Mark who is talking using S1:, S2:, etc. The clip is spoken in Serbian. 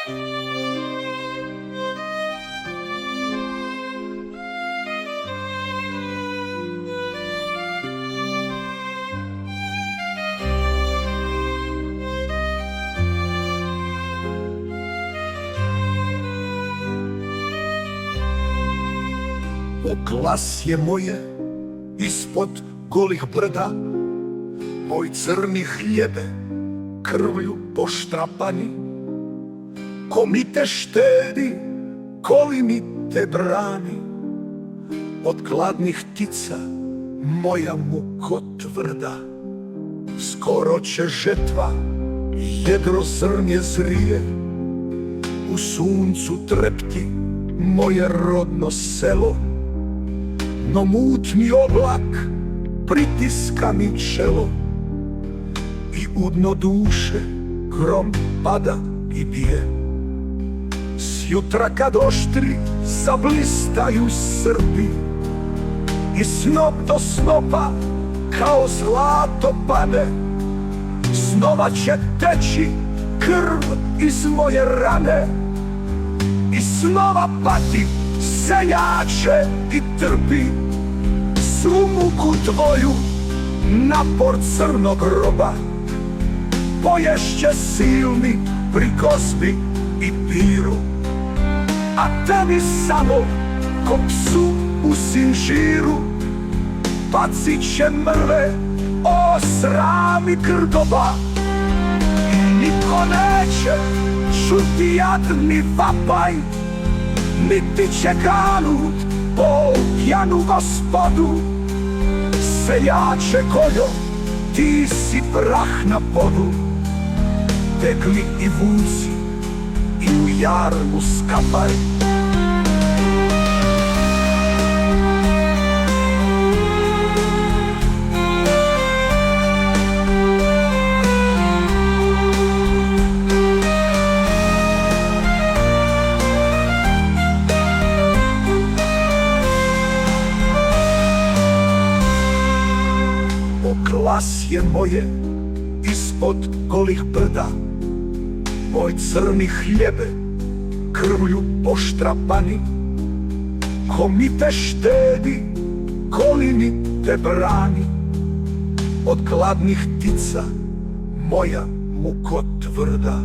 S1: Oklasje moje ispod golih brda, moj crni hljebe krvlju poštrapani. Ko mi te štedi, ko li mi te brani, od gladnih ptica moja muko tvrda. Skoro će žetva, jedro zrnje zrije, u suncu trepti moje rodno selo. No mutni oblak pritiska mi čelo i u dno duše grom pada i bije. S jutra kad oštri zablistaju Srbi i snop do snopa kao zlato pade, snova će teći krv iz moje rane i snova pati seljače i trpi svu muku tvoju, napor crnog roba poješće silni pri gozbi i piru, a tebi samo ko psu u sinžiru bacit će mrve, o sram i krdoba. I niko neće čuti jadni vapaj, niti će ganut po pjanu gospodu. Seljače koljo, ti si prah na podu, tegli i vuci i u jarmu skapaj. Oklasje moje ispod golih brda, moj crni hljebe krvlju poštrapani. Ko mi te štedi, ko li mi te brani, od gladnih ptica moja muko tvrda.